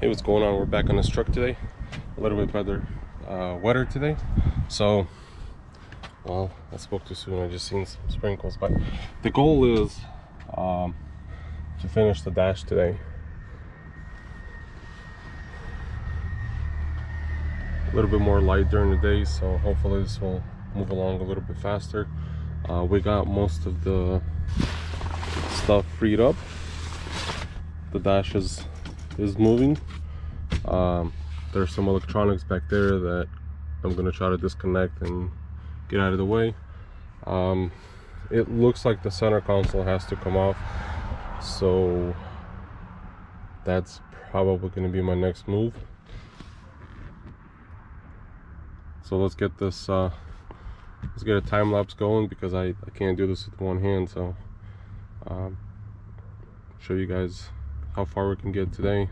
Hey, what's going on? We're back on this truck today. A little bit better, wetter today. So, well, I spoke too soon. I just seen some sprinkles, but the goal is to finish the dash today. A little bit more light during the day, so hopefully this will move along a little bit faster. We got most of the stuff freed up. The dash is moving. There's some electronics back there that I'm gonna try to disconnect and get out of the way. It looks like the center console has to come off, so that's probably gonna be my next move. So let's get this let's get a time lapse going, because I can't do this with one hand. So show you guys how far we can get today.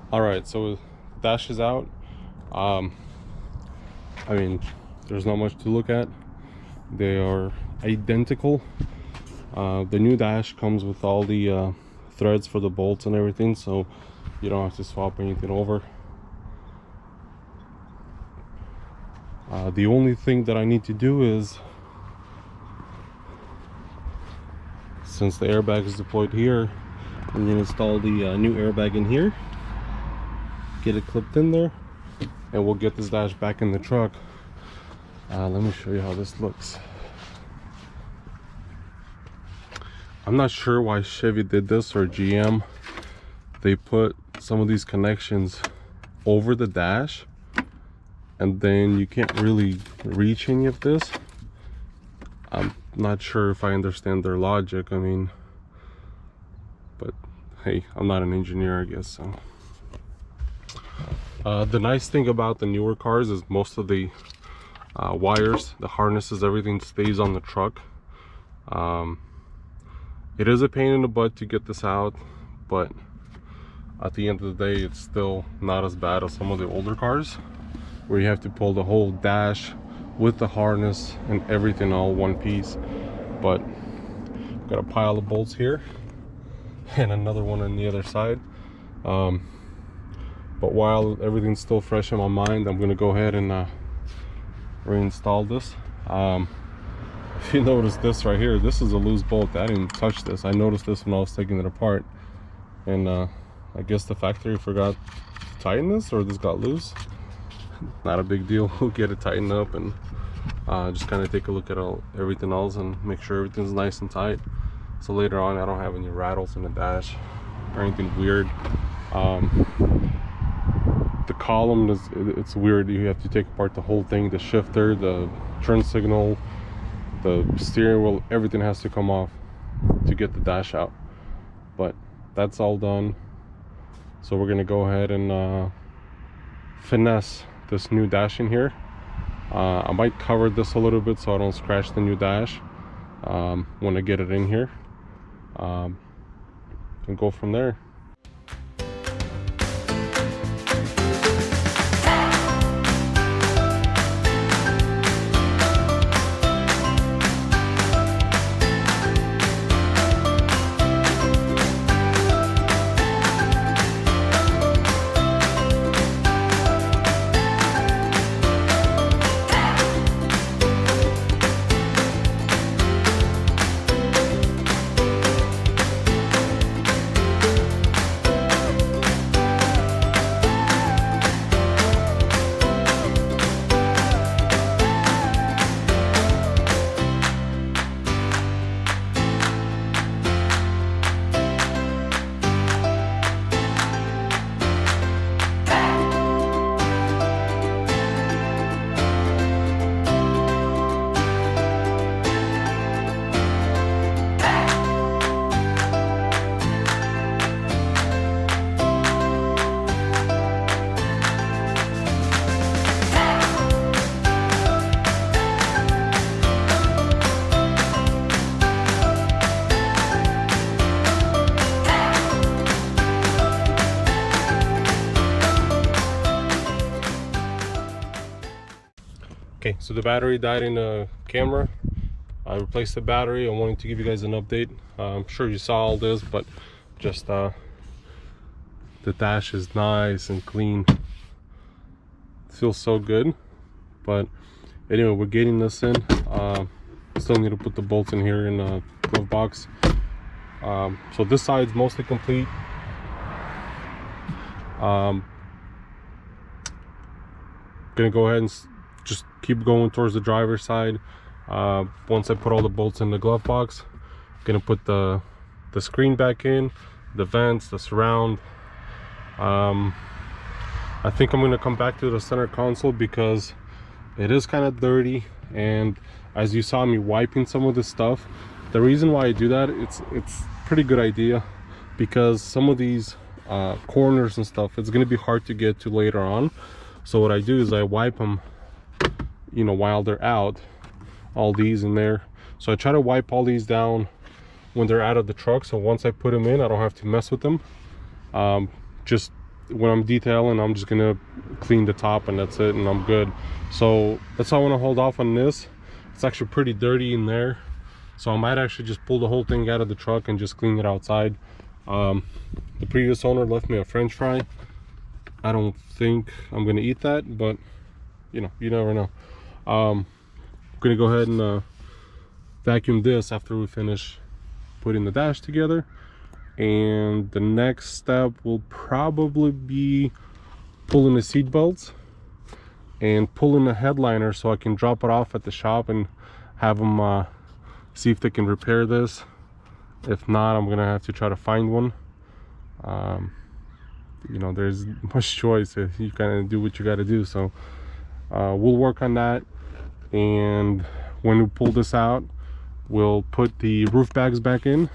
Alright, so the dash is out. I mean, there's not much to look at. They are identical. The new dash comes with all the threads for the bolts and everything, so you don't have to swap anything over. The only thing that I need to do is, since the airbag is deployed here, I'm going to install the new airbag in here, get it clipped in there, and we'll get this dash back in the truck. Let me show you how this looks. I'm not sure why Chevy did this, or GM. They put some of these connections over the dash, and then you can't really reach any of this. I'm not sure if I understand their logic. I mean, but hey, I'm not an engineer, I guess. So the nice thing about the newer cars is most of the wires, the harnesses, everything stays on the truck. It is a pain in the butt to get this out, but at the end of the day, it's still not as bad as some of the older cars, where you have to pull the whole dash with the harness and everything all one piece. But got a pile of bolts here and another one on the other side. But while everything's still fresh in my mind, I'm gonna go ahead and reinstall this. If you notice this right here, this is a loose bolt. I didn't touch this. I noticed this when I was taking it apart, and I guess the factory forgot to tighten this, or this got loose. Not a big deal. We'll get it tightened up and just kind of take a look at everything else and make sure everything's nice and tight, so later on I don't have any rattles in the dash or anything weird. The column is, it's weird. You have to take apart the whole thing, the shifter, the turn signal, the steering wheel, everything has to come off to get the dash out. But that's all done, so we're gonna go ahead and finesse this new dash in here. I might cover this a little bit so I don't scratch the new dash when I get it in here, and go from there. Okay, so the battery died in the camera. I replaced the battery. I wanted to give you guys an update. I'm sure you saw all this, but just the dash is nice and clean. It feels so good. But anyway, we're getting this in. Still need to put the bolts in here in the glove box. So this side's mostly complete. Gonna go ahead and just keep going towards the driver's side. Once I put all the bolts in the glove box, gonna put the screen back in, the vents, the surround. I think I'm gonna come back to the center console because it is kind of dirty, and as you saw me wiping some of this stuff, the reason why I do that, it's pretty good idea, because some of these corners and stuff, it's gonna be hard to get to later on. So what I do is I wipe them, you know, while they're out, all these in there. So I try to wipe all these down when they're out of the truck, so once I put them in, I don't have to mess with them. Just when I'm detailing, I'm just gonna clean the top and that's it, and I'm good. So that's why I want to hold off on this. It's actually pretty dirty in there, so I might actually just pull the whole thing out of the truck and just clean it outside. The previous owner left me a french fry. I don't think I'm gonna eat that, but you know, you never know. I'm gonna go ahead and vacuum this after we finish putting the dash together, and the next step will probably be pulling the seat belts and pulling the headliner so I can drop it off at the shop and have them see if they can repair this. If not, I'm gonna have to try to find one. You know, there's much choice. You kind of do what you got to do. So we'll work on that, and when we pull this out, we'll put the roof bags back in.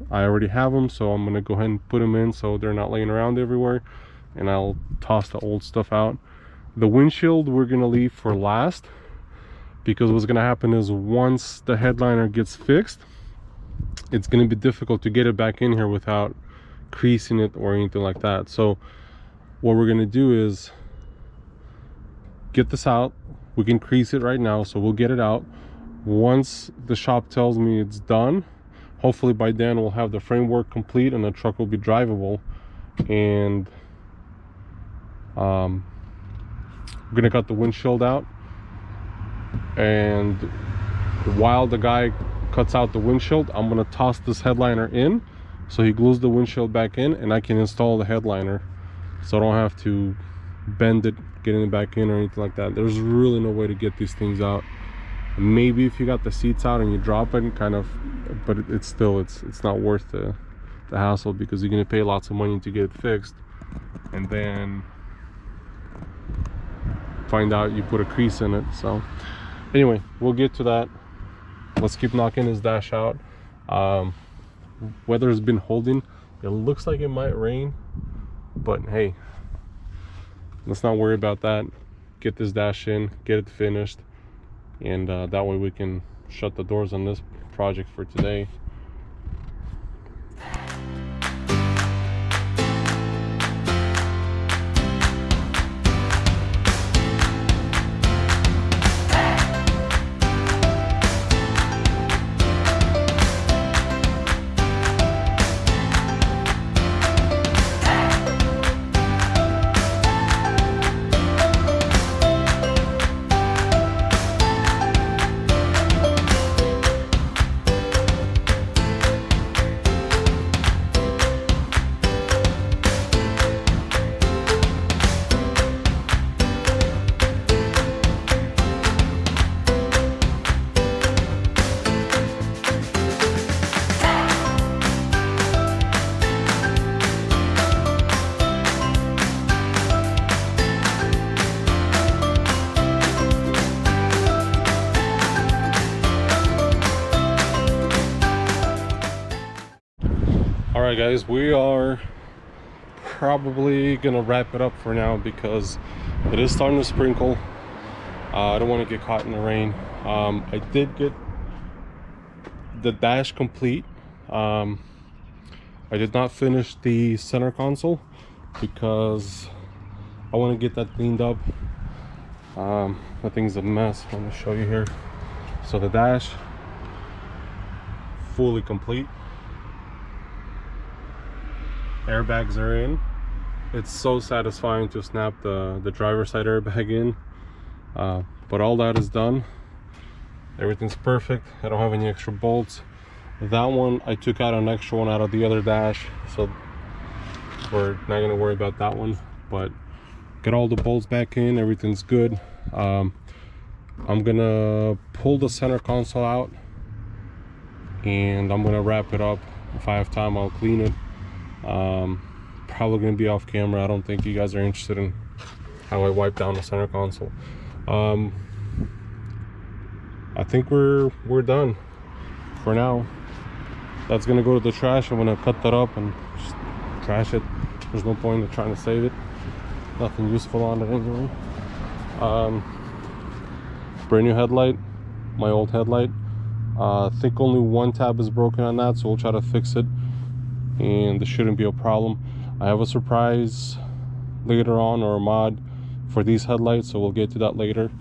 I already have them, so I'm gonna go ahead and put them in so they're not laying around everywhere, and I'll toss the old stuff out. The windshield we're gonna leave for last, because what's gonna happen is once the headliner gets fixed, it's gonna be difficult to get it back in here without creasing it or anything like that. So what we're gonna do is get this out. We can crease it right now, so we'll get it out. Once the shop tells me it's done, hopefully by then we'll have the framework complete and the truck will be drivable. And we're gonna cut the windshield out, and while the guy cuts out the windshield, I'm gonna toss this headliner in, so he glues the windshield back in, and I can install the headliner, so I don't have to bend it getting it back in or anything like that. There's really no way to get these things out. Maybe if you got the seats out and you drop it, kind of, but it's still it's not worth the hassle, because you're gonna pay lots of money to get it fixed and then find out you put a crease in it. So anyway, we'll get to that. Let's keep knocking this dash out. Weather's been holding. It looks like it might rain, but hey, let's not worry about that. Get this dash in, get it finished, and that way we can shut the doors on this project for today. Alright guys, we are probably gonna wrap it up for now because it is starting to sprinkle. I don't want to get caught in the rain. I did get the dash complete. I did not finish the center console because I want to get that cleaned up. The thing's a mess. Let me show you here. So the dash, fully complete. Airbags are in. It's so satisfying to snap the driver's side airbag in, but all that is done. Everything's perfect. I don't have any extra bolts. That one, I took out an extra one out of the other dash, so we're not going to worry about that one. But get all the bolts back in, everything's good. I'm gonna pull the center console out and I'm gonna wrap it up. If I have time, I'll clean it. Probably gonna be off camera. I don't think you guys are interested in how I wipe down the center console. I think we're done for now. That's gonna go to the trash. I'm gonna cut that up and just trash it. There's no point in trying to save it. Nothing useful on it anyway. Brand new headlight, my old headlight. I think only one tab is broken on that, so we'll try to fix it and there shouldn't be a problem. I have a surprise later on, or a mod for these headlights, so we'll get to that later.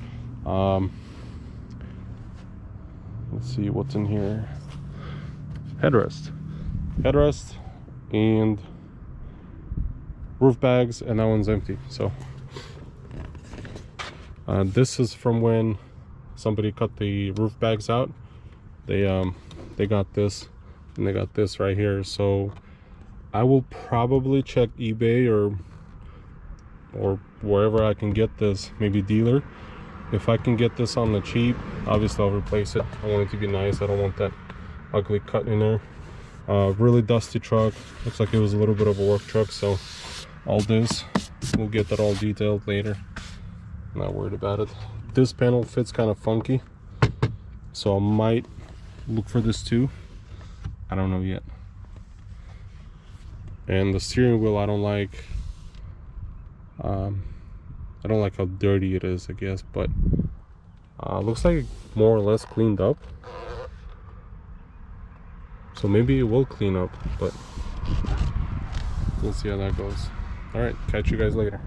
Let's see what's in here. Headrest and roof bags, and that one's empty. So this is from when somebody cut the roof bags out. They got this, and they got this right here. So I will probably check eBay or wherever I can get this, maybe dealer. If I can get this on the cheap, obviously I'll replace it. I want it to be nice. I don't want that ugly cut in there. Really dusty truck. Looks like it was a little bit of a work truck, so all this, we'll get that all detailed later. Not worried about it. This panel fits kind of funky, so I might look for this too. I don't know yet. And the steering wheel, I don't like how dirty it is, I guess, but looks like more or less cleaned up, so maybe it will clean up, but we'll see how that goes. All right, catch you guys later.